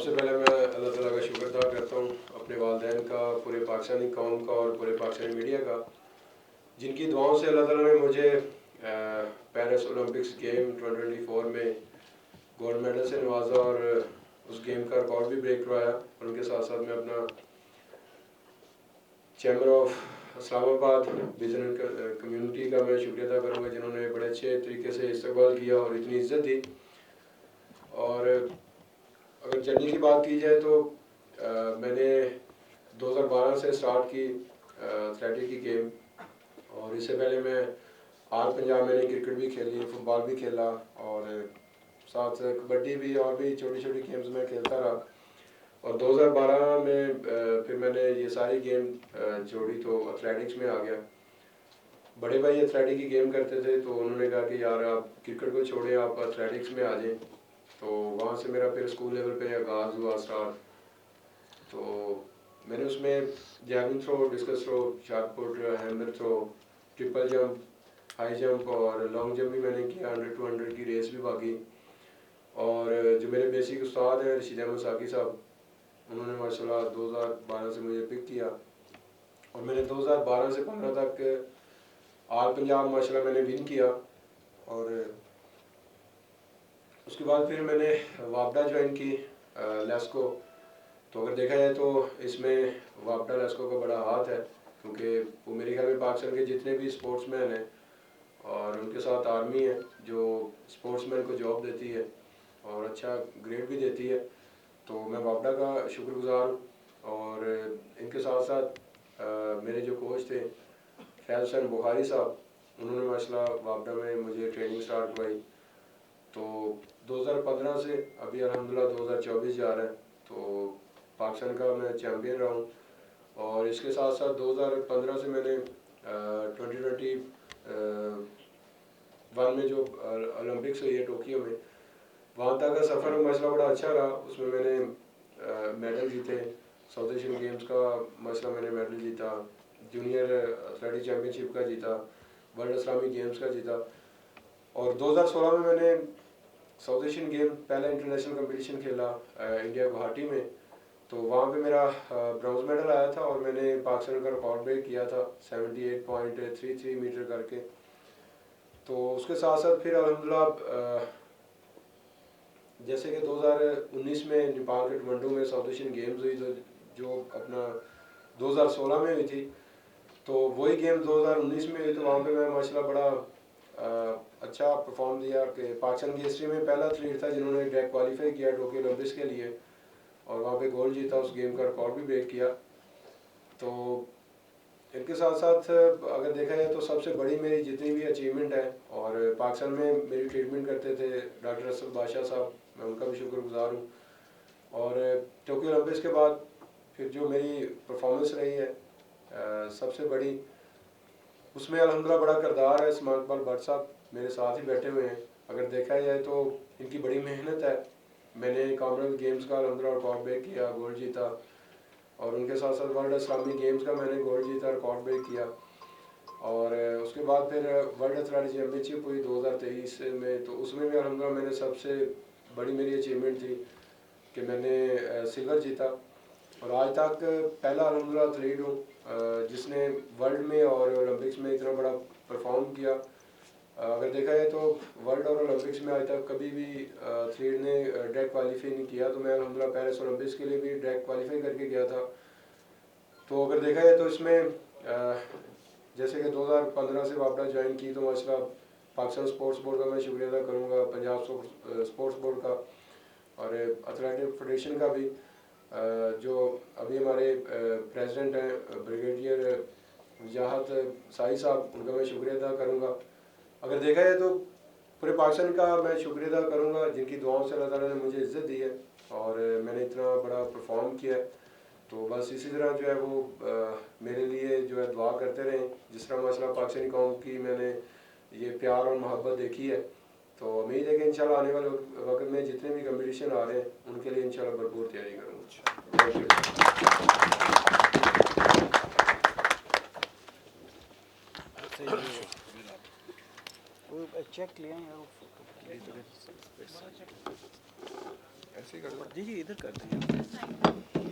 सबसे पहले मैं अल्लाह ताला का शुक्र अदा करता हूँ, अपने वालिदैन का, पूरे पाकिस्तानी कौम का और पूरे पाकिस्तानी मीडिया का, जिनकी दुआओं से अल्लाह ताला ने मुझे पेरिस ओलंपिक्स गेम 2024 में गोल्ड मेडल से नवाजा और उस गेम का रिकॉर्ड भी ब्रेक करवाया। और उनके साथ साथ मैं अपना chamber of Islamabad business community का मैं शुक्रिया अदा करूँगा, जिन्होंने बड़े अच्छे तरीके से इस्तकबाल किया और इतनी इज्जत दी। और अगर जर्नी की बात की जाए तो मैंने 2012 से स्टार्ट की एथलेटिक की गेम, और इससे पहले मैं आल पंजाब मैंने क्रिकेट भी खेली, फुटबॉल भी खेला और साथ कबड्डी भी और भी छोटी छोटी गेम्स में खेलता रहा। और 2012 में फिर मैंने ये सारी गेम छोड़ी तो एथलेटिक्स में आ गया। बड़े भाई एथलेटिक की गेम करते थे तो उन्होंने कहा कि यार आप क्रिकेट को छोड़ें, आप एथलेटिक्स में आ जाएं। तो वहाँ से मेरा फिर स्कूल लेवल पे आगाज़ हुआ स्टार्ट। तो मैंने उसमें javelin throw, discus throw, shot put, hammer throw, triple jump, high jump और लॉन्ग जंप भी मैंने किया। 100 to 100 की रेस भी भागी। और जो मेरे बेसिक उस्ताद हैं रशीद अहमद साकी साहब, उन्होंने माशाल्लाह 2012 से मुझे पिक किया और मैंने 2012 से 15 तक आल पंजाब माशाल्लाह मैंने विन किया। और उसके बाद फिर मैंने वापडा ज्वाइन की लेस्को। तो अगर देखा जाए तो इसमें वापडा लेस्को का बड़ा हाथ है, क्योंकि वो मेरे ख्याल में पाकिस्तान के जितने भी स्पोर्ट्समैन हैं और उनके साथ आर्मी है जो स्पोर्ट्समैन को जॉब देती है और अच्छा ग्रेड भी देती है। तो मैं वापडा का शुक्रगुजार हूँ। और इनके साथ साथ मेरे जो कोच थे फैज़ हुसैन बुखारी साहब, उन्होंने माशाल्लाह वापडा में मुझे ट्रेनिंग स्टार्ट करवाई। तो 2015 से अभी अल्हम्दुलिल्लाह 2024 जा रहा है, तो पाकिस्तान का मैं चैम्पियन रहा हूँ। और इसके साथ साथ 2015 से मैंने 2021 में जो ओलंपिक्स हुई है टोक्यो में, वहाँ तक का सफ़र माशाल्लाह बड़ा अच्छा रहा। उसमें मैंने मेडल जीते, साउथ एशियन गेम्स का माशाल्लाह मैंने मेडल जीता, जूनियर एथलेटिक चैम्पियनशिप का जीता, वर्ल्ड इस्लामिक गेम्स का जीता। और 2016 में मैंने साउथ एशियन गेम पहला इंटरनेशनल कंपटीशन खेला इंडिया गुवाहाटी में। तो वहाँ पे मेरा ब्रॉन्ज मेडल आया था और मैंने पाकिस्तान का रिकॉर्ड ब्रेक किया था 78.33 मीटर करके। तो उसके साथ साथ फिर अल्हम्दुलिल्लाह जैसे कि 2019 में नेपाल के काठमांडू में साउथ एशियन गेम्स हुई, तो जो अपना 2016 में हुई थी, तो वही गेम 2019 में हुई। तो वहाँ पे मैं माशाल्लाह बड़ा अच्छा परफॉर्म दिया कि पाकिस्तान की हिस्ट्री में पहला एथलीट था जिन्होंने डायरेक्ट क्वालिफाई किया टोक्यो ओलंपिक्स के लिए और वहाँ पे गोल्ड जीता, उस गेम का रिकॉर्ड भी ब्रेक किया। तो इनके साथ साथ अगर देखा जाए तो सबसे बड़ी मेरी जितनी भी अचीवमेंट है, और पाकिस्तान में मेरी ट्रीटमेंट करते थे डॉक्टर असद बादशाह साहब, मैं उनका भी शुक्रगुजार हूँ। और टोक्यो ओलंपिक्स के बाद फिर जो मेरी परफॉर्मेंस रही है सबसे बड़ी, उसमें अल्हम्दुलिल्लाह बड़ा किरदार है समान इकबाल भट्ट साहब मेरे साथ ही बैठे हुए हैं। अगर देखा जाए तो इनकी बड़ी मेहनत है। मैंने कॉमनवेल्थ गेम्स का अल्हम्दुलिल्लाह रिकॉर्ड ब्रेक किया, गोल्ड जीता, और उनके साथ साथ वर्ल्ड इस्लामिक गेम्स का मैंने गोल्ड जीता, रिकॉर्ड ब्रेक किया। और उसके बाद फिर वर्ल्ड एथलेटिक चैम्पियनशिप हुई 2023 में, तो उसमें भी अल्हम्दुलिल्लाह मैंने सबसे बड़ी मेरी अचीवमेंट थी कि मैंने सिल्वर जीता। और आज तक पहला अल्हम्दुलिल्लाह एथलीट हूँ जिसने वर्ल्ड में और ओलंपिक्स में इतना बड़ा परफॉर्म किया। अगर देखा जाए तो वर्ल्ड और ओलंपिक्स में आज तक कभी भी एथलीट ने डायरेक्ट क्वालिफाई नहीं किया, तो मैं अल्हम्दुलिल्लाह पेरिस ओलंपिक्स के लिए भी डायरेक्ट क्वालिफाई करके गया था। तो अगर देखा जाए तो इसमें जैसे कि 2015 से वापडा ज्वाइन की, तो माशाल्लाह पाकिस्तान स्पोर्ट्स बोर्ड का मैं शुक्रिया अदा करूँगा, पंजाब स्पोर्ट्स बोर्ड का और एथलेटिक फेडरेशन का भी। जो अभी हमारे प्रेसिडेंट हैं ब्रिगेडियर वजाहत साई साहब, उनका मैं शुक्रिया अदा करूँगा। अगर देखा जाए तो पूरे पाकिस्तान का मैं शुक्रिया अदा करूँगा, जिनकी दुआओं से अल्लाह ताला ने मुझे इज़्ज़त दी है और मैंने इतना बड़ा परफॉर्म किया है। तो बस इसी तरह जो है वो मेरे लिए जो है दुआ करते रहें, जिस तरह माशाल्लाह पाकिस्तानी कौम की मैंने ये प्यार और मोहब्बत देखी है। तो उम्मीद है कि इंशाल्लाह आने वाले वक्त में जितने भी कंपटीशन आ रहे हैं उनके लिए इंशाल्लाह भरपूर तैयारी करूँगा। Thank you. चेक लिया यार। ऐसे ही कर लो। जी जी इधर करते हैं।